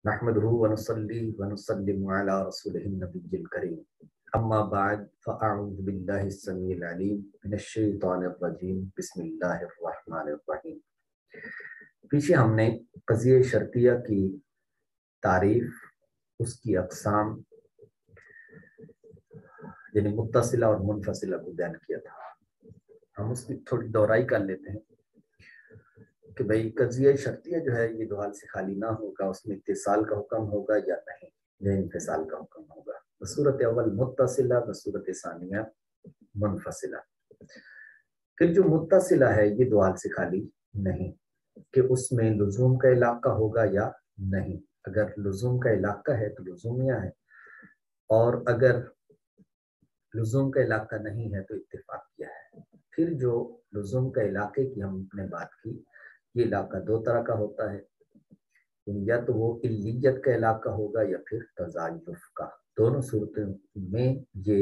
नहमदुहु व नुसल्ली व नुसल्लिमु अला रसूलिहिन नबिय्यिल करीम अम्मा बाद फ़अऊज़ु बिल्लाहि अस्समीइल अलीम मिनश शैतानिर रजीम बिस्मिल्लाहिर रहमानिर रहीम। पीछे हमने क़ज़िया शर्तिया की तारीफ, उसकी अक़साम यानी मुत्तसिला और मुनफसिला को बयान किया था। हम उसकी थोड़ी दोहराई कर लेते हैं कि भाई क़ज़िया शर्तिया जो है ये दो हाल से खाली ना होगा, उसमें इत्तिसाल का हुक्म होगा या नहीं, या इंफिसाल का हुक्म होगा। बसूरत अव्वल मुत्तसिला, बसूरत सानिया मुनफसिला। फिर जो मुत्तसिला है ये दो हाल से खाली नहीं कि उसमें लुज़ूम का इलाका होगा या नहीं। अगर लुज़ूम का इलाका है तो लुज़ूमिया है, और अगर लुज़ूम का इलाका नहीं है तो इत्तिफाकिया है। फिर जो लुज़ूम का इलाके की हमने बात की, ये इलाका दो तरह का होता है, या तो वो इल्लियत का इलाका होगा या फिर तज़ायुफ़ का। दोनों सूरतों में ये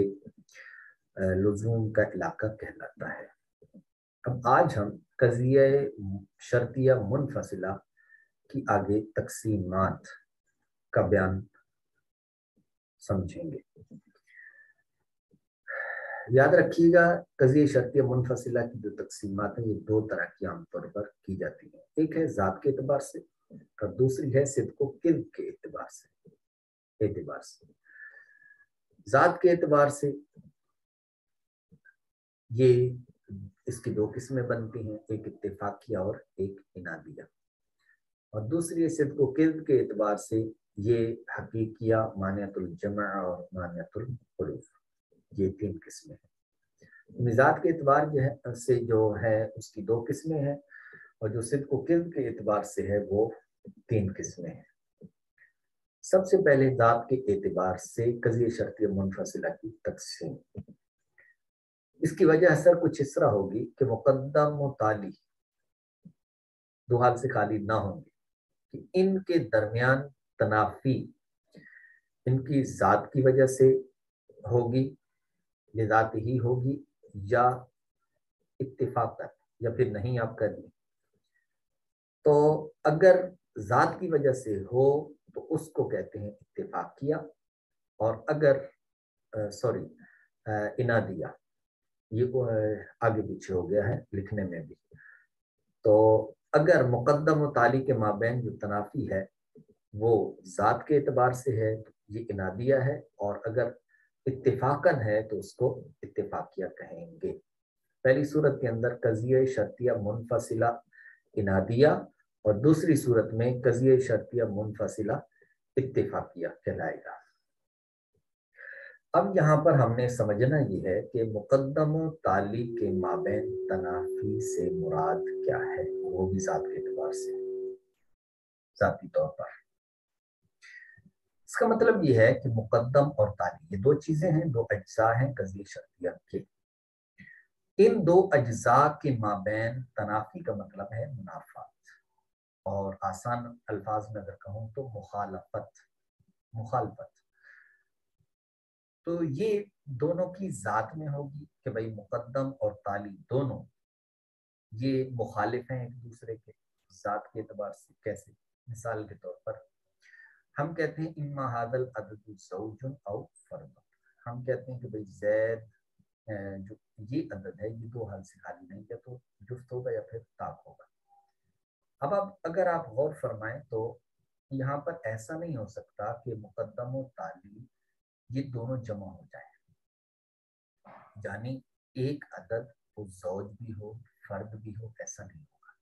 लुज़ूम का इलाका कहलाता है। अब आज हम क़ज़िया शर्तिया मुनफसिला की आगे तक़सीमात का बयान समझेंगे। याद रखिएगा, क़ज़िया शर्तिया मुनफसिला की जो तक़सीमात हैं ये दो तरह की आमतौर पर की जाती हैं। एक है ज़ात के एतबार से और दूसरी है सिद्क़ व किज़्ब के एतबार से। ज़ात के एतबार से ये इसकी दो किस्में बनती हैं, एक इत्तिफाकिया और एक इनादिया। और दूसरी सिद्क़ व किज़्ब के एतबार से ये हकीकिया, मानियतुल जमा और मानियतुल हुरूफ, ये तीन किस्में हैं। मिज़ाज के एतबार जो है से जो है उसकी दो किस्में हैं, और जो सिद्क़ व किज़्ब के एतबार से है वो तीन किस्में हैं। सबसे पहले ज़ात के एतबार से क़ज़िया शर्तिया मुनफसिला की तक़सीम। इसकी वजह अक्सर कुछ इस तरह होगी कि मुक़द्दम व ताली दो हाल से खाली ना होंगे, कि इनके दरमियान तनाफी इनकी ज़ात की वजह से होगी, ये ज़ात ही होगी, या इत्तिफाक़न, या फिर नहीं आप करिए। तो अगर ज़ात की वजह से हो तो उसको कहते हैं इत्तिफाकिया, और अगर इनादिया, ये आगे पीछे हो गया है लिखने में भी। तो अगर मुक़द्दम व ताली के माबैन जो तनाफी है वो ज़ात के एतबार से है तो ये इनादिया है, और अगर इत्तिफाकन है तो उसको इत्तिफाकिया कहेंगे। पहली सूरत के अंदर क़ज़िया शर्तिया मुनफसिला इनादिया, और दूसरी सूरत में क़ज़िया शर्तिया मुनफसिला इत्तिफाकिया कहलाएगा। अब यहाँ पर हमने समझना ये है कि मुक़द्दम व ताली के माबैन तनाफी से मुराद क्या है, वो भी ज़ात के एतबार से, ज़ाती तौर पर। इसका मतलब ये है कि मुक़द्दम और ताली ये दो चीजें हैं, दो अज्जा हैं क़ज़िया शर्तिया के। इन दो अज्जा के माबैन तनाफी का मतलब है मुनाफात, और आसान अल्फाज में अगर कहूँ तो मुखालफत। तो ये दोनों की ज़ात में होगी कि भाई मुक़द्दम और ताली दोनों ये मुखालिफ हैं एक दूसरे के ज़ात के एतबार से। कैसे? मिसाल के तौर पर हम कहते हैं इम्मा हादल अददु ज़ौजुन औ फर्द। हम कहते हैं कि भाई ज़ैद जो ये अदद है ये दो हाल से खाली नहीं, या तो जुफ्त होगा या फिर ताक होगा। अब अगर आप गौर फरमाएं तो यहाँ पर ऐसा नहीं हो सकता कि मुक़द्दम और ताली ये दोनों जमा हो जाए, यानी एक अदद वो ज़ौज भी हो फर्द भी हो, ऐसा नहीं होगा।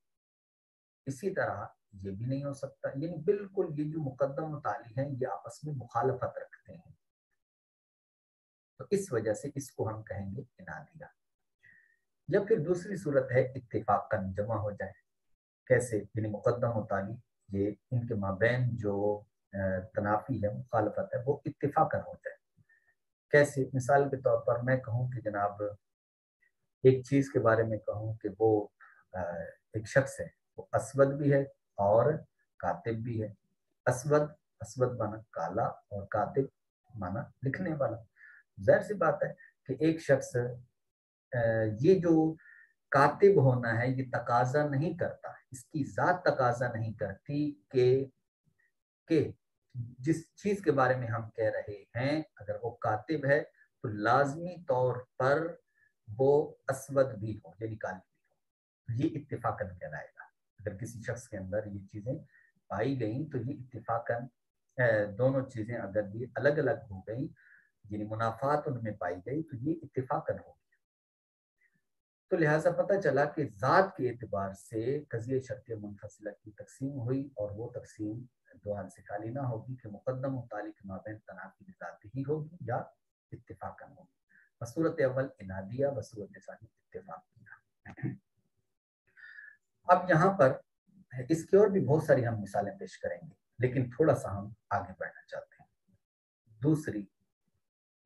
इसी तरह ये भी नहीं हो सकता, यानी बिल्कुल ये जो मुक़द्दम और ताली हैं ये आपस में मुखालफत रखते हैं, तो इस वजह से इसको हम कहेंगे इनादिया। या फिर दूसरी सूरत है इत्तिफाकन, जमा हो जाए। कैसे? यानी मुक़द्दम और ताली ये इनके माबैन जो तनाफी है, मुखालफत है, वो इत्तिफाकन हो जाए। कैसे? मिसाल के तौर पर मैं कहूँ कि जनाब एक चीज के बारे में कहूँ कि वो एक शख्स है, वो असवद भी है और कातिब भी है। असवद माना काला और कातिब माना लिखने वाला। जाहिर सी बात है कि एक शख्स ये जो कातिब होना है ये तकाजा नहीं करता, इसकी जात तकाजा नहीं करती कि جس چیز کے بارے میں ہم کہہ رہے ہیں اگر وہ کاتب ہے تو لازمی طور پر وہ اسود بھی ہو یعنی کالی بھی ہو، یہ اتفاقاً کہلائے گا۔ اگر کسی شخص کے اندر یہ چیزیں پائی گئیں تو یہ اتفاقاً دونوں چیزیں اگر یہ الگ الگ ہو گئیں یعنی منافات ان میں پائی گئی تو یہ اتفاقاً ہو گیا۔ تو لہٰذا پتہ چلا کہ ذات کے اعتبار سے قضیہ شرطیہ منفصلہ کی تقسیم ہوئی، اور وہ تقسیم دو حال سے خالی نہ ہوگی کہ مقدم و تالی کے مابین تنافی ذاتی ہی ہوگی یا اتفاقاً ہوگی۔ بصورت اول انادیہ، بصورت ثانی اتفاقیہ۔ اب یہاں پر اس کی اور بھی بہت ساری ہم مثالیں پیش کریں گے، لیکن تھوڑا سا ہم آگے بڑھنا چاہتے ہیں۔ دوسری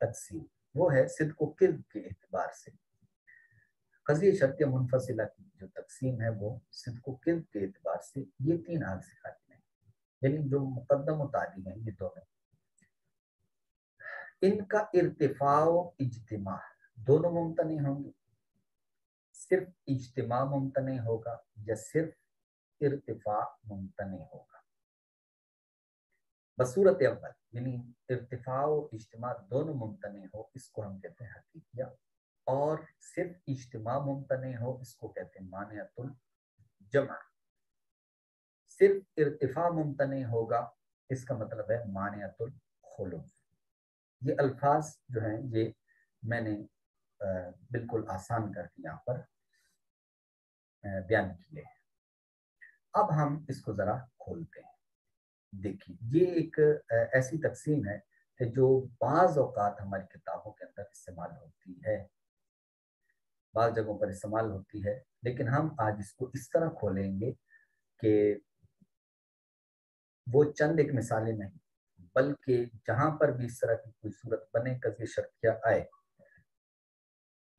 تقسیم وہ ہے صدق و کذب کے اعتبار سے۔ قضیہ شرطیہ منفصلہ کی جو تقسیم ہے وہ صدق و کذب کے اعتبار سے یہ تین حال سے خالی نہیں، یعنی جو مقدم و تالی ہیں یہ دونوں، ان کا ارتفاع و اجتماع دونوں ممتنع ہوں گے۔ صرف اجتماع ممتنع ہوگا یا صرف ارتفاع ممتنع ہوگا؟ بصورت اول یعنی ارتفاع و اجتماع دونوں ممتنع ہو اس کو ہم کہتے ہیں حقیقیہ، اور صرف اجتماع ممتنع ہو اس کو کہتے ہیں مانعۃ الجمع۔ صرف ارتفاع ممتنع ہوگا اس کا مطلب ہے مانعۃ الخلو۔ یہ الفاظ جو ہیں یہ میں نے بالکل آسان کر کے یہاں پر بیان کیے ہیں۔ اب ہم اس کو ذرا کھولتے ہیں۔ دیکھیے یہ ایک ایسی تقسیم ہے کہ جو بعض اوقات ہماری کتابوں کے اندر استعمال ہوتی ہے، بعض جگہوں پر استعمال ہوتی ہے، لیکن ہم آج اس کو اس طرح کھولیں گے کہ وہ چند ایک مثالیں نہیں بلکہ جہاں پر بھی اس طرح کی کوئی صورت بنے قضیہ شرطیہ آئے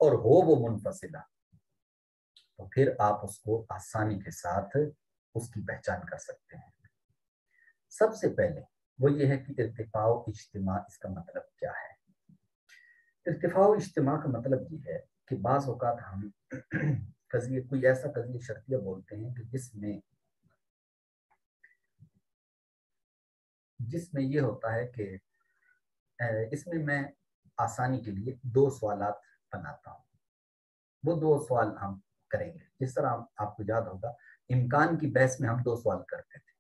اور ہو وہ منفصلہ، تو پھر آپ اس کو آسانی کے ساتھ اس کی پہچان کر سکتے ہیں۔ سب سے پہلے وہ یہ ہے کہ ارتفاع و اجتماع اس کا مطلب کیا ہے؟ ارتفاع و اجتماع کا مطلب یہ ہے کہ بعض اوقات ہم قضیہ کوئی ایسا قضیہ شرطیہ بولتے ہیں کہ جس میں یہ ہوتا ہے کہ اس میں آسانی کے لیے دو سوالات بناتا ہوں۔ وہ دو سوال ہم کریں گے، جس طرح آپ کو یاد ہوگا امکان کی بحث میں ہم دو سوال کرتے تھے،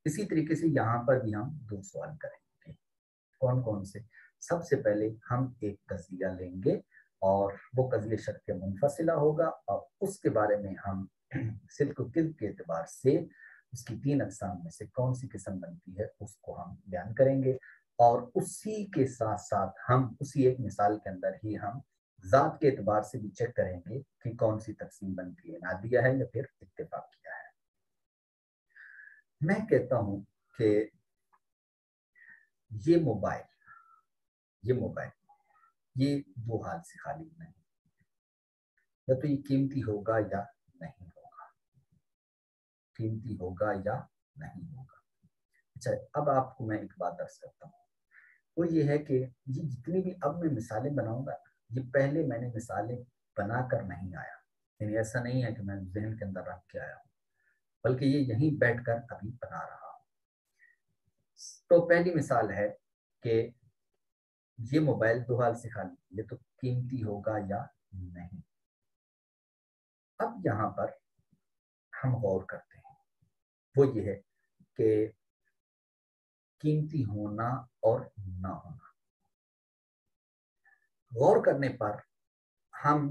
اسی طریقے سے یہاں پر بھی ہم دو سوال کریں گے۔ کون کون سے؟ سب سے پہلے ہم ایک قضیہ لیں گے اور وہ قضیہ شرطیہ منفصلہ ہوگا، اور اس کے بارے میں ہم صدق و کذب کے اعتبار سے اس کی تین اقسام میں سے کون سی قسم بنتی ہے اس کو ہم بیان کریں گے، اور اسی کے ساتھ ساتھ ہم اسی ایک مثال کے اندر ہی ہم ذات کے اعتبار سے بھی چیک کریں گے کہ کون سی تقسیم بنتی ہے، نادیہ ہے یا پھر اتفاقیہ ہے۔ میں کہتا ہوں کہ یہ موبائل یہ دو حال سے خالی نہیں، یا تو یہ قیمتی ہوگا یا نہیں ہوگا، قیمتی ہوگا یا نہیں ہوگا۔ اچھا اب آپ کو میں ایک بات عرض کرتا ہوں، وہ یہ ہے کہ یہ جتنی بھی اب میں مثالیں بناؤں گا یہ پہلے میں نے مثالیں بنا کر نہیں آیا، یعنی ایسا نہیں ہے کہ میں ذہن کے اندر رکھ کے آیا ہوں، بلکہ یہ یہیں بیٹھ کر ابھی بنا رہا ہوں۔ تو پہلی مثال ہے کہ یہ موبائل دو حال سے خالی، یہ تو قیمتی ہوگا یا نہیں۔ اب یہاں پر ہم غور کرتے ہیں، وہ یہ ہے کہ قیمتی ہونا اور نہ ہونا۔ غور کرنے پر ہم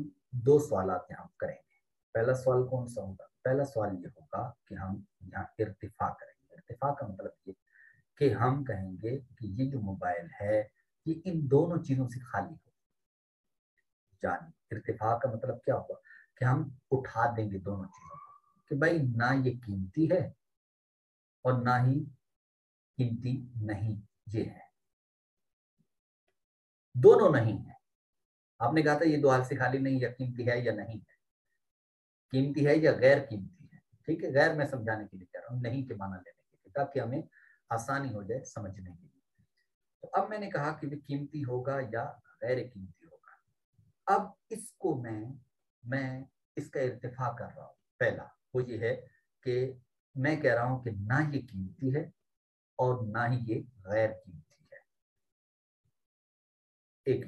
دو سوالات یہاں کریں گے۔ پہلا سوال کون سا ہوگا؟ پہلا سوال یہ ہوگا کہ ہم یہاں ارتفاع کریں گے۔ ارتفاع کا مطلب یہ کہ ہم کہیں گے کہ یہ جو موبائل ہے یہ ان دونوں چیزوں سے خالی ہو، یعنی ارتفاع کا مطلب کیا ہوگا کہ ہم اٹھا دیں گے دونوں چیزوں کو، کہ بھائی نہ یہ قیمتی ہے اور نہ ہی قیمتی نہیں، یہ ہے، دونوں نہیں ہے۔ آپ نے کہا تھا یہ دو حال سے خالی نہیں، یا قیمتی ہے یا نہیں ہے، قیمتی ہے یا غیر قیمتی ہے، ٹھیک ہے، غیر میں سمجھانے کے لیے کہہ رہا ہوں، نہیں کے معنی لینے کے لیے، تاکہ ہمیں آسانی ہو جائے سمجھنے کے لیے۔ تو اب میں نے کہا کہ یہ قیمتی ہوگا یا غیر قیمتی ہوگا۔ اب اس کو میں اس کا ارتفاع کر رہا ہوں۔ پہلا وہ یہ ہے کہ میں کہہ رہا ہوں کہ نہ یہ قیمتی ہے اور نہ ہی یہ غیر قیمتی ہے. ایک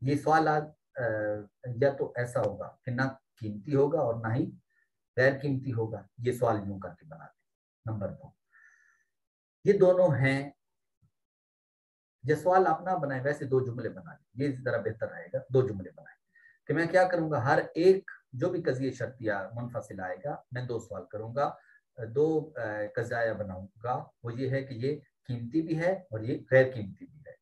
یہ سوالات یا تو ایسا ہوگا کہ نہ قیمتی ہوگا اور نہ ہی غیر قیمتی ہوگا. یہ سوال یوں کر کے بنا دیں. نمبر 2 یہ دونوں ہیں. یہ سوال آپ نہ بنائیں, ویسے 2 جملے بنا لیں, یہ ذرا بہتر رہے گا. 2 جملے بنائیں کہ میں کیا کروں گا, ہر ایک جو بھی قضیہ شرطیہ منفصل آئے گا میں 2 سوال کروں گا, 2 قضایہ بناؤں گا. وہ یہ ہے کہ یہ قیمتی بھی ہے اور یہ غیر قیمتی بھی ہے.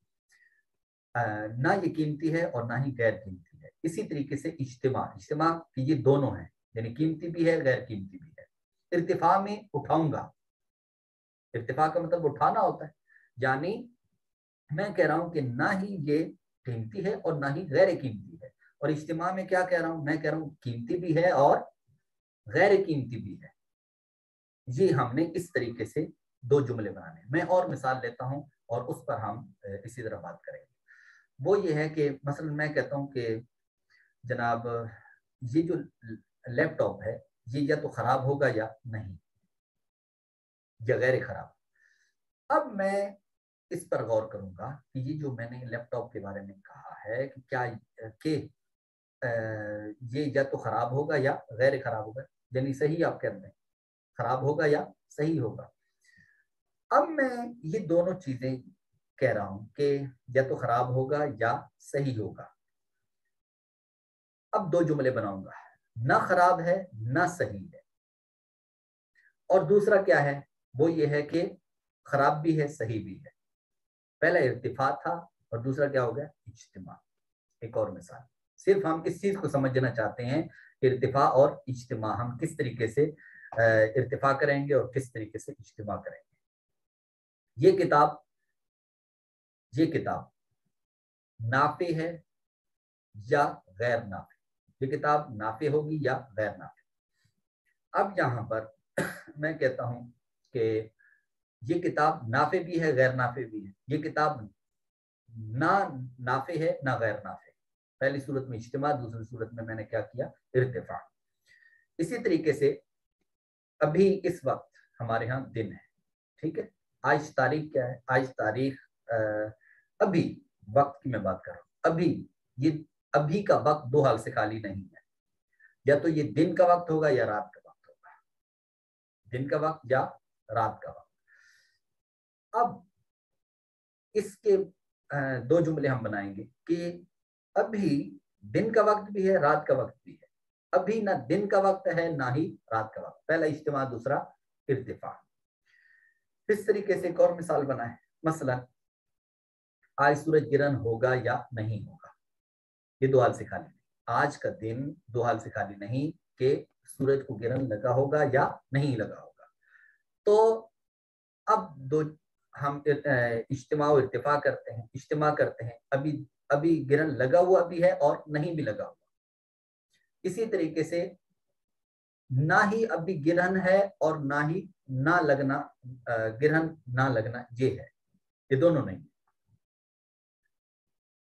نہ یہ قیمتی ہے اور نہ ہی غیر قیمتی ہے. اسی طریقے سے اجتماع کہ یہ دونوں ہیں, یعنی قیمتی بھی ہے غیر قیمتی بھی ہے. ارتفاع میں اٹھاؤں گا. ارتفاع کا مطلب اٹھانا ہوتا ہے, یعنی میں کہہ رہا ہوں کہ نہ ہی یہ قیمتی ہے اور نہ ہی غیر قیمتی ہے. اور اجتماع میں کیا کہہ رہا ہوں, میں کہہ رہا ہوں قیمتی بھی ہے اور غیر قیمتی بھی ہے. یہ ہم نے اس طریقے سے 2 جملے بنانے. میں اور مثال لیتا ہوں اور اس پر ہم اسی طرح بات کریں گے. وہ یہ ہے کہ مثلا میں کہتا ہوں کہ جناب یہ جو لیپ ٹاپ ہے یہ یا تو خراب ہوگا یا نہیں, یا غیر خراب. اب میں اس پر غور کروں گا کہ یہ جو میں نے لیپ ٹاپ کے بارے میں کہا ہے کہ کیا کہ یہ یا تو خراب ہوگا یا غیر خراب ہوگا, یعنی صحیح آپ کہہ رہے ہیں, خراب ہوگا یا صحیح ہوگا. اب میں یہ دونوں چیزیں کہہ رہا ہوں کہ یا تو خراب ہوگا یا صحیح ہوگا. اب 2 جملے بناؤں گا, نہ خراب ہے نہ صحیح ہے. اور دوسرا کیا ہے, وہ یہ ہے کہ خراب بھی ہے صحیح بھی ہے. پہلا ارتفاع تھا اور دوسرا کیا ہو گیا, اجتماع. ایک اور مثال, صرف ہم اس چیز کو سمجھنا چاہتے ہیں کہ ارتفاع اور اجتماع ہم کس طریقے سے ارتفاع کریں گے اور کس طریقے سے اجتماع کریں گے. یہ کتاب نافع ہے یا غیر نافع. یہ کتاب نافع ہوگی یا غیر نافع. اب یہاں پر میں کہتا ہوں کہ یہ کتاب نافع بھی ہے غیر نافع بھی ہے. یہ کتاب نہ نافع ہے نہ غیر نافع. پہلی صورت میں اجتماع, دوسری صورت میں نے کیا کیا, ارتفاع. اسی طریقے سے ابھی اس وقت ہمارے ہاں دن ہے, ٹھیک ہے. آج تاریخ کیا ہے, آج تاریخ ابھی وقت کی میں بات کر رہا ہوں. ابھی یہ ابھی کا وقت 2 حال سے خالی نہیں ہے, یا تو یہ دن کا وقت ہوگا یا رات کا وقت ہوگا. دن کا وقت یا رات کا وقت. اب اس کے 2 جملے ہم بنائیں گے کہ ابھی دن کا وقت بھی ہے رات کا وقت بھی ہے. ابھی نہ دن کا وقت ہے نہ ہی رات کا وقت. پہلا اجتماع دوسرا ارتفاع. اس طریقے سے ایک اور مثال بنائیں. مثلا آج سورج گرہن ہوگا یا نہیں ہوگا. یہ 2 حال سے خالی نہیں. آج کا دن 2 حال سے خالی نہیں کہ سورج کو گرہن لگا ہوگا یا نہیں لگا ہوگا. تو اب ہم اجتماع و ارتفاع کرتے ہیں, اجتماع کرتے ہیں. ابھی گرہن لگا ہوا بھی ہے اور نہیں بھی لگا ہوا. اسی طریقے سے نہ ہی ابھی گرہن ہے اور نہ ہی نہ لگنا, گرہن نہ لگنا یہ ہے, یہ دونوں نہیں.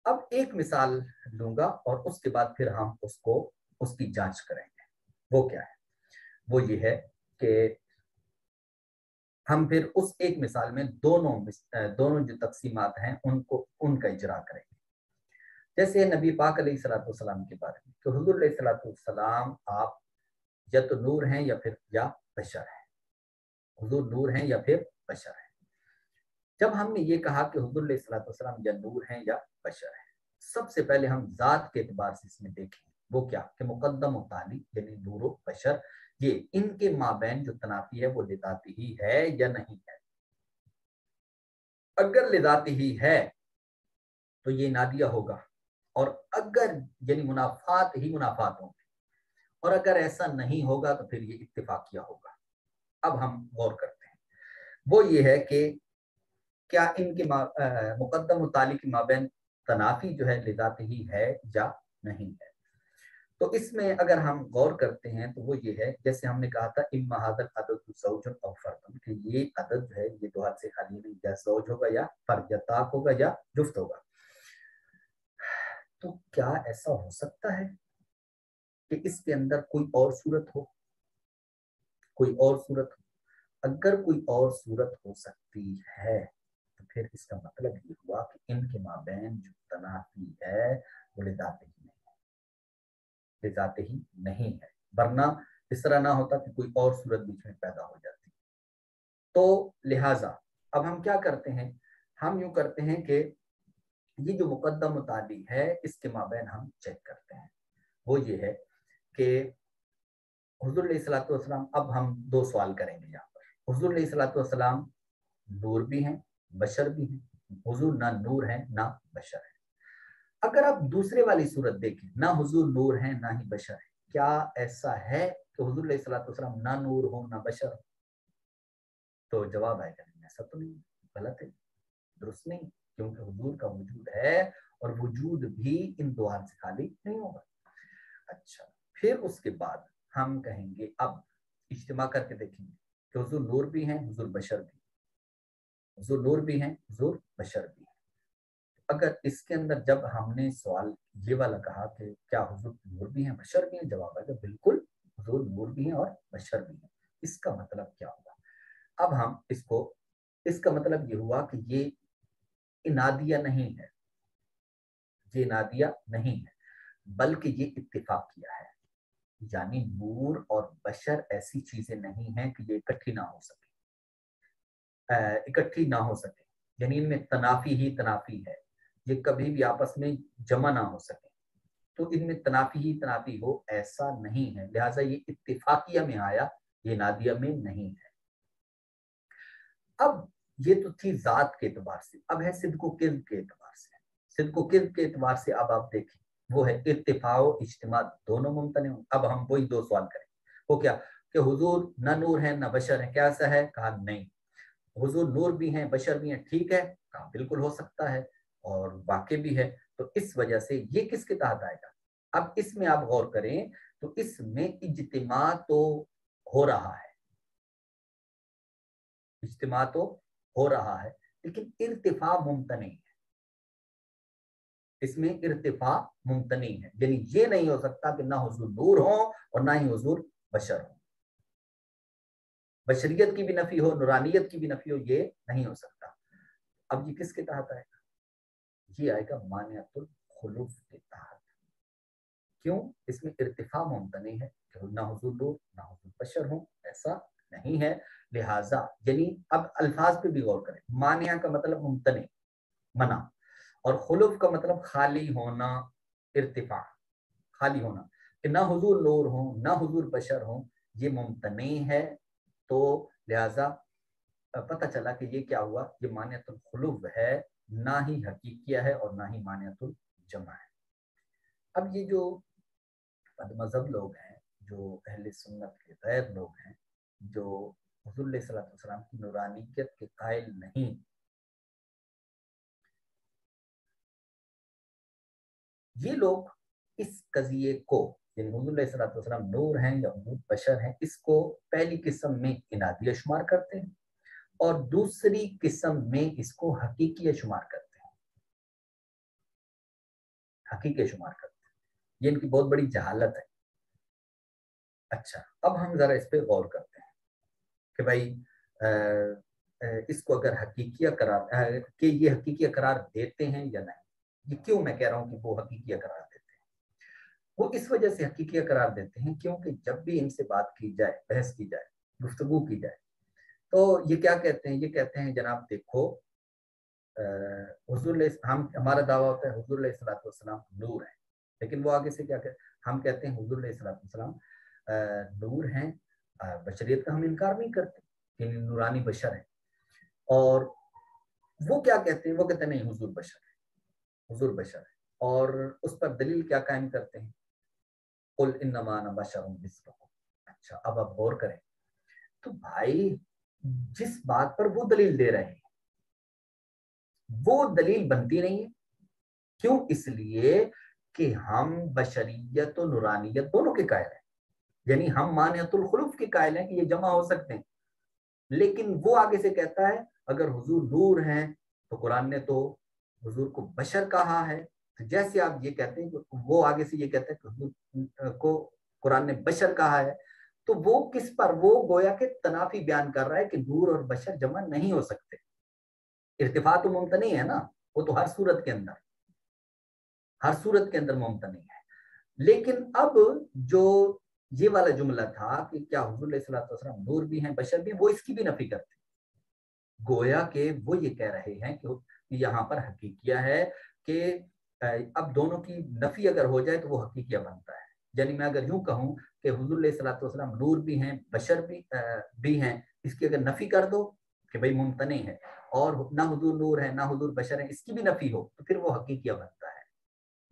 اب ایک مثال لوں گا اور اس کے بعد پھر ہم اس کی جانچ کریں گے. وہ کیا ہے, وہ یہ ہے کہ ہم پھر اس ایک مثال میں دونوں جو تقسیمات ہیں ان کا اجرا کریں گے. جیسے نبی پاک علیہ الصلوۃ والسلام کے بارے میں کہ حضور علیہ الصلوۃ والسلام آپ یا تو نور ہیں یا بشر ہیں. حضور نور ہیں یا پھر بشر ہیں. جب ہم نے یہ کہا کہ حضور علیہ الصلوۃ والسلام یا نور ہیں یا بشر ہیں, سب سے پہلے ہم ذات کے اعتبار سے اس میں دیکھیں. وہ کیا کہ مقدم و تالی یعنی نور و بشر, یہ ان کے مابین جو تنافی ہے وہ لذاتی ہی ہے یا نہیں ہے. اگر لذاتی ہی ہے تو یہ نادیہ ہوگا, اور اگر یعنی منافات ہی منافات ہوں گے, اور اگر ایسا نہیں ہوگا تو پھر یہ اتفاقیہ ہوگا. اب ہم غور کرتے ہیں. وہ یہ ہے کہ کیا ان کے مقدم و تالی کے مابین تنافی جو ہے لذاتی ہی ہے یا نہیں ہے. تو اس میں اگر ہم غور کرتے ہیں تو وہ یہ ہے, جیسے ہم نے کہا تھا اما ھذا العدد زوج او فرد, کہ یہ عدد جو ہے یہ 2 حال سے خالی نہیں, یا زوج ہوگا یا فرد, یا طاق ہوگا یا جفت ہوگا. تو کیا ایسا ہو سکتا ہے کہ اس کے اندر کوئی اور صورت ہو, کوئی اور صورت ہو؟ अगर कोई और सूरत हो सकती है तो फिर इसका मतलब ये हुआ कि इनके माबैन जो तनाफी है वो लिजाते ही नहीं है, लिजाते ही नहीं है, वरना इस तरह ना होता कि कोई और सूरत बीच में पैदा हो जाती। तो लिहाजा अब हम क्या करते हैं, हम यूं करते हैं कि ये जो मुकद्दम मुतादी है इसके माबैन हम चेक करते हैं। वो ये है कि हुजूर अलैहिस्सलातु वस्सलाम, अब हम दो सवाल करेंगे यहाँ पर। हुजूर अलैहिस्सलातु वस्सलाम नूर भी हैं, बशर भी हैं। हुजूर ना नूर हैं ना बशर हैं। अगर आप दूसरे वाली सूरत देखें, ना हुजूर नूर हैं ना ही बशर हैं, क्या ऐसा है कि हुजूर अलैहिस्सलातु वस्सलाम ना नूर हो ना बशर हो? तो जवाब आएगा नहीं, ऐसा तो नहीं, गलत है, दुरुस्त नहीं, क्योंकि हुजूर का वजूद है और वजूद भी इन दो हाल से खाली नहीं होगा। अच्छा, फिर उसके बाद हम कहेंगे, अब इज्तिमा करके देखेंगे कि हुजूर नूर भी हैं, हुजूर बशर भी, हुजूर नूर भी हैं, हुजूर बशर भी हैं। अगर इसके अंदर जब हमने सवाल ये वाला कहा कि क्या हुजूर नूर भी हैं बशर भी हैं, जवाब आएगा बिल्कुल हुजूर नूर भी हैं और बशर भी हैं। इसका मतलब क्या हुआ? अब हम इसको, इसका मतलब ये हुआ कि ये इनादिया नहीं है, ये इनादिया नहीं है, बल्कि ये इत्तिफाक किया है। यानी नूर और बशर ऐसी चीजें नहीं हैं कि ये इकट्ठी ना हो सके, इकट्ठी ना हो सके, यानी इनमें तनाफी ही तनाफी है, ये कभी भी आपस में जमा ना हो सके, तो इनमें तनाफी ही तनाफी हो ऐसा नहीं है। लिहाजा ये इत्तिफाकिया में आया, ये नादिया में नहीं है। अब ये तो थी जात के एतबार से, अब है सिद्को किज़्ब के एतबार से। सिद्को किज़्ब के एतबार से अब आप देखें, वो है इर्तिफाओ इज्तिमा दोनों मुमतन है। अब हम वही दो सवाल करें, वो क्या कि हुजूर न नूर है न बशर है, क्या ऐसा है? कहा नहीं। हुजूर नूर भी हैं बशर भी हैं, ठीक है, कहा बिल्कुल हो सकता है और वाकई भी है। तो इस वजह से ये किसके तहत आएगा? अब इसमें आप गौर करें तो इसमें इज्तिमा तो हो रहा है, इज्तिमा तो हो रहा है, लेकिन इर्तिफा मुमतनी है, इसमें इर्तिफा मुमतनी है। यानी ये नहीं हो सकता कि ना हुजूर नूर हो और ना ही हुजूर बशर हो, बशरियत की भी नफी हो नूरानियत की भी नफी हो, ये नहीं हो सकता। अब ये किसके तहत आएगा? ये आएगा मानियतुल खुलूफ के तहत। क्यों? इसमें इर्तिफा मुमतनी है कि ना हुजूर नूर ना हुजूर बशर हो, ऐसा नहीं है। लिहाजा यानी अब अल्फाज पे भी गौर करें, मानिया का मतलब मुमतनी, मना, और खुलूफ का मतलब खाली होना, इर्तिफा, खाली होना, कि ना हुजूर नूर हो ना हुजूर बशर हो, ये मुमतनी है। तो लिहाजा पता चला कि ये क्या हुआ, ये मानियतुल खुलूफ है, ना ही हकीकिया है और ना ही मानियतुल जमा है। अब ये जो मजहब लोग हैं, जो अहले सुन्नत के गैर लोग हैं, जो हुजूर सल्लल्लाहु अलैहि वसल्लम की नूरानियत के कायल नहीं, ये लोग इस कजिए को, यानी हुजूर सल्लल्लाहु अलैहि वसल्लम नूर हैं या हुजूर बशर हैं, इसको पहली किस्म में इनादिया शुमार करते हैं और दूसरी किस्म में इसको हकीकिया शुमार करते हैं, हकीकिया शुमार करते हैं। ये इनकी बहुत बड़ी जहालत है। अच्छा, अब हम जरा इस पे गौर करते हैं कि भाई इसको अगर हकीकिया करार कि ये हकीकिया करार देते हैं या नहीं। ये क्यों मैं कह रहा हूँ कि वो हकीकिया करार देते हैं? वो इस वजह से हकीकिया करार देते हैं क्योंकि जब भी इनसे बात की जाए, बहस की जाए, गुफ्तगू की जाए, तो ये क्या कहते हैं? ये कहते हैं जनाब देखो, हुजूर हम, हमारा दावा होता है हुजूर अलैहिस्सलातु वस्सलाम नूर है, लेकिन वो आगे से क्या कहते हैं? हम कहते हैं हुजूर अलैहिस्सलातु वस्सलाम नूर हैं, बशरियत का हम इनकार नहीं करते कि नूरानी बशर है। और वो क्या कहते हैं? वो कहते हैं नहीं हुजूर बशर है, हुजूर बशर है, और उस पर दलील क्या कायम करते हैं? कुल इन्नमा अना बशरुम मिस्लुकुम। अच्छा, अब आप गौर करें तो भाई जिस बात पर वो दलील दे रहे हैं वो दलील बनती नहीं है। क्यों? इसलिए कि हम बशरियत और नूरानियत दोनों के कायल हैं, यानी हम मानियतुल खुलूफ के कायल हैं कि ये जमा हो सकते हैं। लेकिन वो आगे से कहता है अगर हुजूर नूर हैं तो कुरान ने तो हुजूर को बशर कहा है। तो जैसे आप ये कहते हैं, वो आगे से ये कहते हैं कि हुजूर को कुरान ने बशर कहा है, تو وہ کس پر, وہ گویا کے تنافی بیان کر رہا ہے کہ نور اور بشر جمع نہیں ہو سکتے. ارتفاع تو ممتنع ہے نا, وہ تو ہر صورت کے اندر ممتنع ہے. لیکن اب جو یہ والا جملہ تھا کہ کیا حضور علیہ الصلوۃ والسلام نور بھی ہیں بشر بھی ہیں, وہ اس کی بھی نفی کرتے ہیں. گویا کہ وہ یہ کہہ رہے ہیں کہ یہاں پر حقیقیہ ہے کہ اب دونوں کی نفی اگر ہو جائے تو وہ حقیقیہ بنتا ہے. یعنی میں اگر یوں کہوں کہ حضور علیہ الصلوۃ والسلام نور بھی ہیں بشر بھی ہیں, اس کی اگر نفی کر دو کہ بھئی ممتنع ہے, اور نہ حضور نور ہے نہ حضور بشر ہیں, اس کی بھی نفی ہو, تو پھر وہ حقیقیہ بنتا ہے.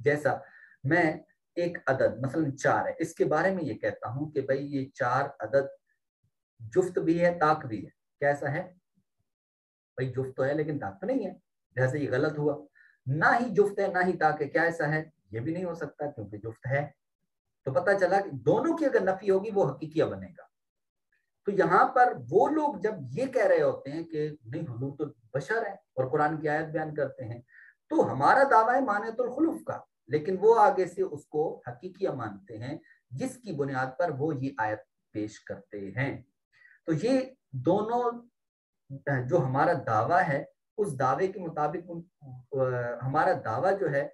جیسا میں ایک عدد مثلا 4 ہے, اس کے بارے میں یہ کہتا ہوں کہ بھئی یہ 4 عدد جفت بھی ہے طاق بھی ہے. کیسا ہے بھئی؟ جفت تو ہے لیکن طاق تو نہیں ہے, لہذا یہ غلط ہوا. نہ ہی جفت ہے نہ ہی طاق ہے, کیا ایسا ہے؟ یہ بھی نہیں ہو سکتا کیونکہ جفت ہے. تو پتہ چلا کہ دونوں کی اگر نفی ہوگی وہ حقیقیہ بنے گا. تو یہاں پر وہ لوگ جب یہ کہہ رہے ہوتے ہیں کہ نہیں حضور تو بشر ہیں اور قرآن کی آیت بیان کرتے ہیں, تو ہمارا دعویٰ ہے مانعۃ الخلوف کا, لیکن وہ آگے سے اس کو حقیقیہ مانتے ہیں جس کی بنیاد پر وہ یہ آیت پیش کرتے ہیں. تو یہ دونوں جو ہمارا دعویٰ ہے اس دعوے کے مطابق ہمارا دعویٰ جو ہے,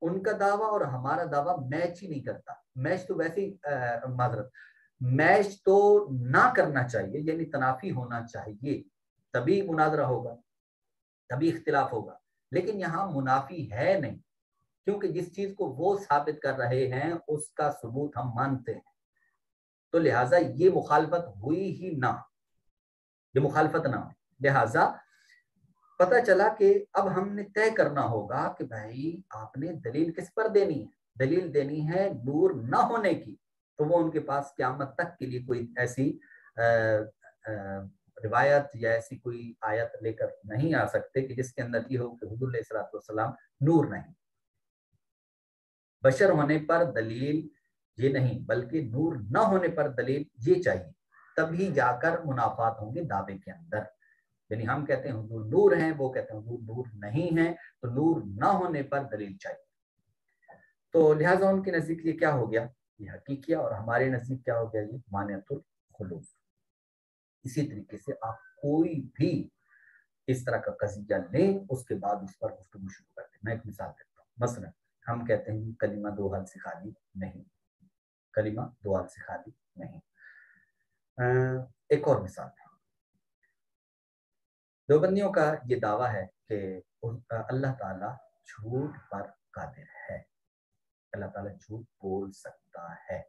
ان کا دعویٰ اور ہمارا دعویٰ میچ ہی نہیں کرتا. میچ تو ویسے ہی معذرت, میچ تو نہ کرنا چاہیے, یعنی تنافی ہونا چاہیے, تبھی مناظرہ ہوگا, تبھی اختلاف ہوگا. لیکن یہاں منافی ہے نہیں, کیونکہ جس چیز کو وہ ثابت کر رہے ہیں اس کا ثبوت ہم مانتے ہیں. تو لہٰذا یہ مخالفت ہوئی ہی نہ, یہ مخالفت نہ ہو. لہٰذا پتہ چلا کہ اب ہم نے طے کرنا ہوگا کہ بھائی آپ نے دلیل کس پر دینی ہے. دلیل دینی ہے نور نہ ہونے کی, تو وہ ان کے پاس قیامت تک کے لیے کوئی ایسی روایت یا ایسی کوئی آیت لے کر نہیں آ سکتے کہ جس کے اندر یہ ہو کہ حضور علیہ الصلوۃ والسلام نور نہیں. بشر ہونے پر دلیل یہ نہیں, بلکہ نور نہ ہونے پر دلیل یہ چاہیے, تبھی جا کر منافات ہوں گے دعوے کے اندر. یعنی ہم کہتے ہیں حضور نور ہیں, وہ کہتے ہیں حضور نور نہیں ہیں, تو نور نہ ہونے پر دلیل چاہیے. تو لہٰذا ان کے نزدیک یہ کیا ہو گیا, یہ حقیقیہ, اور ہمارے نزدیک کیا ہو گیا, یہ مانعۃ الخلوف. اسی طریقے سے آپ کوئی بھی اس طرح کا قضیہ لیں, اس کے بعد اس پر گفتگو شروع کر دیں. میں ایک مثال دیتا ہوں. مثلا ہم کہتے ہیں کلمہ 2 حال سے خالی نہیں, کلمہ 2 حال سے خالی نہیں. ایک اور مثال ہے, دیوبندیوں کا یہ دعویٰ ہے کہ اللہ تعالیٰ جھوٹ پر قادر ہے, اللہ تعالیٰ جھوٹ بول سکتا ہے.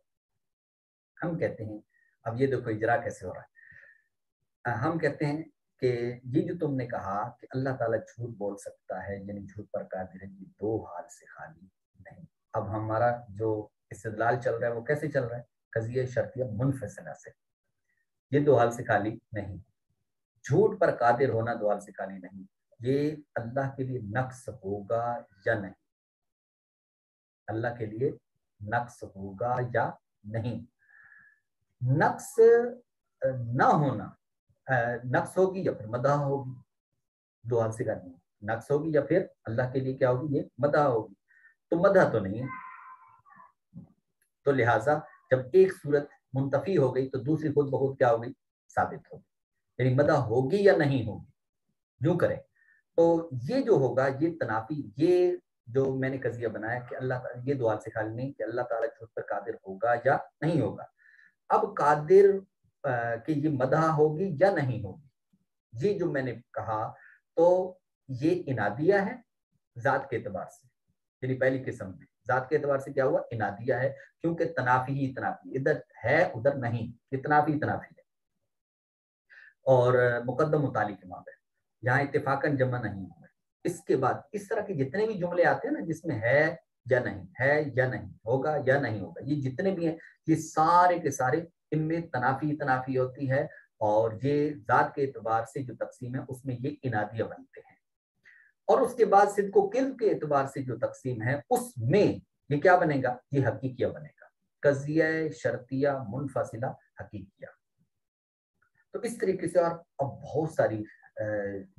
ہم کہتے ہیں, اب یہ دیکھو اجرا کیسے ہو رہا ہے. ہم کہتے ہیں کہ یہ جو تم نے کہا کہ اللہ تعالیٰ جھوٹ بول سکتا ہے, یعنی جھوٹ پر قادر ہے, یہ 2 حال سے خالی نہیں. اب ہمارا جو استدلال چل رہا ہے وہ کیسے چل رہا ہے, قضیہ شرطیہ منفصلہ سے. یہ 2 حال سے خالی نہیں, جھوٹ پر قادر ہونا 2 حال سے خالی نہیں. یہ اللہ کے لیے نقص ہوگا یا نہیں, اللہ کے لیے نقص ہوگا یا نہیں. نقص نہ ہونا, نقص ہوگی یا پھر مدح ہوگی, 2 حال سے خالی نہیں. نقص ہوگی یا پھر اللہ کے لیے کیا ہوگی, یہ مدح ہوگی. تو مدح تو نہیں, تو لہٰذا جب ایک صورت منتفی ہو گئی تو دوسری خود بخود کیا ہوگی, ثابت ہوگی. یعنی مدح ہوگی یا نہیں ہوگی, یوں کریں. تو یہ جو ہوگا یہ تنافی, یہ جو میں نے قضیہ بنایا کہ اللہ یہ 2 حال سے خالی نہیں, کہ اللہ تعالیٰ جھوٹ پر قادر ہوگا یا نہیں ہوگا. اب قادر کہ یہ مدح ہوگی یا نہیں ہوگی, یہ جو میں نے کہا تو یہ انادیہ ہے ذات کے اعتبار سے. یعنی پہلی قسم میں ذات کے اعتبار سے کیا ہوا, انادیہ ہے, کیونکہ تنافی ہی تنافی, ادھر ہے ادھر نہیں, یہ تنافی تنافی ہے. اور مقدم متعلق کے مابین یہاں اتفاقاً جمع نہیں ہوئے. اس کے بعد اس طرح کے جتنے بھی جملے آتے ہیں نا جس میں ہے یا نہیں, ہے یا نہیں, ہوگا یا نہیں ہوگا, یہ جتنے بھی ہیں یہ سارے کے سارے ان میں تنافی تنافی ہوتی ہے, اور یہ ذات کے اعتبار سے جو تقسیم ہے اس میں یہ انادیہ بنتے ہیں. اور اس کے بعد صدق و کذب کے اعتبار سے جو تقسیم ہے اس میں یہ کیا بنے گا, یہ حقیقیہ بنے گا, قضیہ شرطیہ منفصلہ حقیقیہ. تو اس طریقے سے اور اب بہت ساری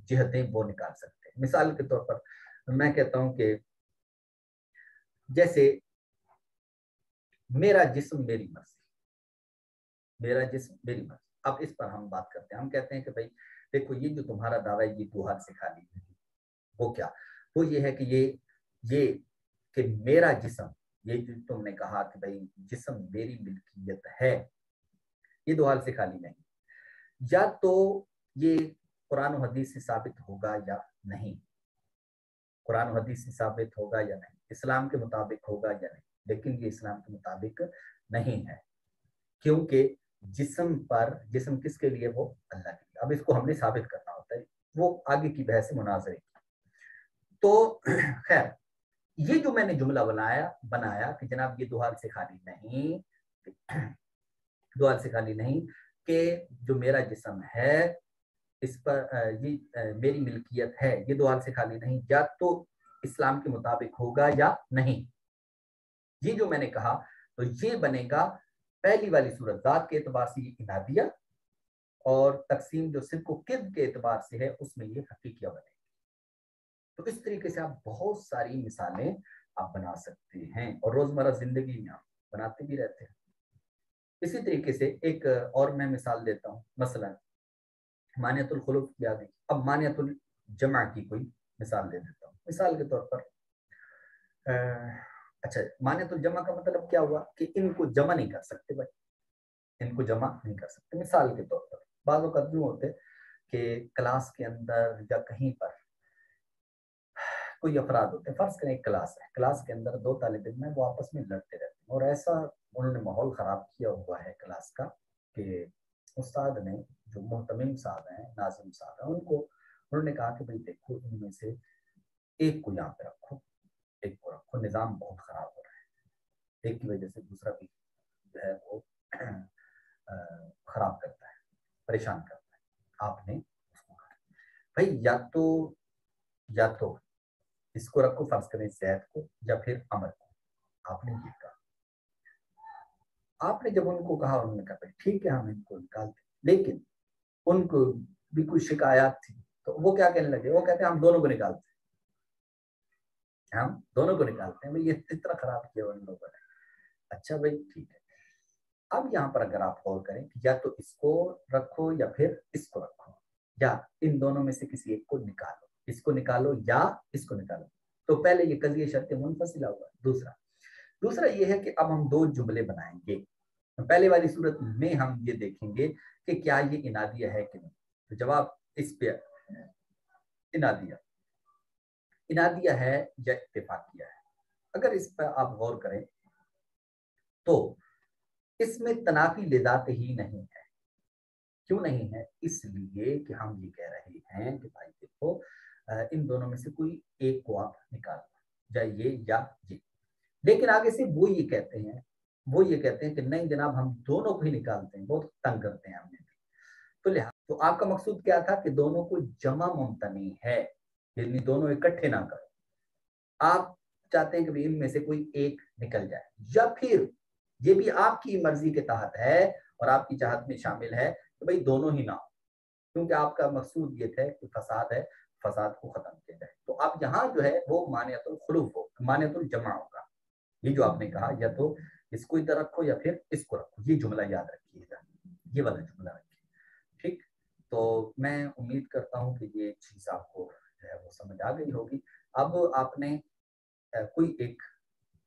جہتیں وہ نکال سکتے ہیں. مثال کے طور پر میں کہتا ہوں کہ جیسے میرا جسم میری مرضی, मेरा जिस्म मेरी मर्जी। अब इस पर हम बात करते हैं, हम कहते हैं कि भाई देखो ये जो तुम्हारा दावा है ये दो हाथ से खाली है, वो क्या, वो ये है कि ये कि मेरा जिस्म, ये जो तुमने कहा कि भाई जिस्म मेरी मिल्कियत है, ये दो हाथ से खाली नहीं। या तो ये कुरान और हदीस से साबित होगा या नहीं, कुरान और हदीस से साबित होगा या नहीं, इस्लाम के मुताबिक होगा या नहीं, लेकिन ये इस्लाम के मुताबिक नहीं है, क्योंकि जिस्म किसके लिए, वो अल्लाह के लिए। अब इसको हमने साबित करना होता है, वो आगे की बहस मुनाजरे की। तो खैर ये जो मैंने जुमला बनाया कि जनाब ये दो हाथ से खाली नहीं, दो हाथ से खाली नहीं, कि जो मेरा जिस्म है इस पर ये मेरी मिल्कियत है, ये दो हाथ से खाली नहीं, या तो इस्लाम के मुताबिक होगा या नहीं। ये जो मैंने कहा तो ये बनेगा पहली वाली सूरत, जात के एतबार से ये इनादिया, और तकसीम जो सिद्क व किद्ब के एतबार से है उसमें ये हकीकिया बनेगी। तो इस तरीके से आप बहुत सारी मिसालें आप बना सकते हैं, और रोजमर्रा जिंदगी में आप बनाते भी रहते हैं। इसी तरीके से एक और मैं मिसाल देता हूँ, मसलन मानियतुल खुलूफ की याद है। अब मानियतुल जमा की कोई मिसाल दे देता हूँ। मिसाल के तौर पर अच्छा, मानियतुल जमा का मतलब क्या हुआ कि इनको जमा नहीं कर सकते भाई, इनको जमा नहीं कर सकते। मिसाल के तौर पर बाज़ औक़ात यूं होते कि क्लास के अंदर या कहीं पर कोई अफराद होते हैं, फर्ज करें एक क्लास है, क्लास के अंदर दो तालिब इल्म है, वो आपस में लड़ते रहते हैं, और ऐसा उन्होंने माहौल खराब किया हुआ है क्लास का कि उस्ताद ने, जो मोहतमिम साहब हैं, नाज़िम साहब हैं, उनको उन्होंने कहा कि भाई देखो इनमें से एक को यहाँ पे रखो, एक को रखो, निज़ाम बहुत खराब हो रहा है, एक की वजह से दूसरा भी जो है वो खराब करता है, परेशान करता है। आपने उसको कहा भाई या तो इसको रखो, फर्ज करें जैद को, या फिर अमर को, आपने ये कहा। आपने जब उनको कहा, उन्होंने कहा भाई ठीक है हम इनको निकालते, लेकिन उनको भी कोई शिकायत थी, तो वो क्या कहने लगे, वो कहते हैं हम दोनों को निकालते हैं, हम दोनों को निकालते हैं, भाई ये इतना खराब किया उन लोगों ने। अच्छा भाई ठीक है, अब यहाँ पर अगर आप गौर करें कि या तो इसको रखो या फिर इसको रखो, या इन दोनों में से किसी एक को निकालो, इसको निकालो या इसको निकालो, तो पहले ये कज़िया शर्त मुनफसिला हुआ। दूसरा ये है कि अब हम दो जुमले बनाएंगे। पहले वाली सूरत में हम ये देखेंगे कि क्या ये इनादिया है कि नहीं, तो जवाब इस पे इनादिया इनादिया है या इत्तेफाकिया है। अगर इस पर आप गौर करें तो इसमें तनाफी लिदात ही नहीं है। क्यों नहीं है? इसलिए कि हम ये कह रहे हैं कि भाई देखो इन दोनों में से कोई एक को आप निकालो, या ये या ये। लेकिन आगे से वो ये कहते हैं कि नहीं जनाब हम दोनों को ही निकालते हैं, बहुत तंग करते हैं हमने भी। तो लिहाजा तो आपका मकसूद क्या था कि दोनों को जमा मुमतनी है, यानी दोनों इकट्ठे ना करो। आप चाहते हैं कि इनमें से कोई एक निकल जाए, या फिर ये भी आपकी मर्जी के तहत है और आपकी चाहत में शामिल है कि भाई दोनों ही ना हो, क्योंकि आपका मकसूद ये था कि फसाद है, फसाद को खत्म किया जाए। तो आप यहाँ जो है वो मानियतुल खुलूफ हो, मानियतुल जमा होगा। ये जो आपने कहा या तो इसको इधर रखो या फिर इसको रखो, ये जुमला याद रखिएगा, ये वाला जुमला रखिए। ठीक, तो मैं उम्मीद करता हूँ कि ये चीज आपको जो है वो समझ आ गई होगी। अब आपने कोई एक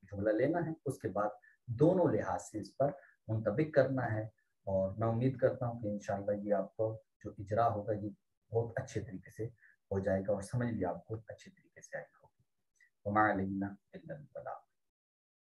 जुमला लेना है, उसके बाद दोनों लिहाज से इस पर मुंतबिक करना है, और मैं उम्मीद करता हूँ कि इंशाल्लाह ये आपको जो इजरा होगा ये बहुत अच्छे तरीके से हो जाएगा, और समझ भी आपको अच्छे तरीके से आई होगी। वमा अलैना इल्लल बलाग।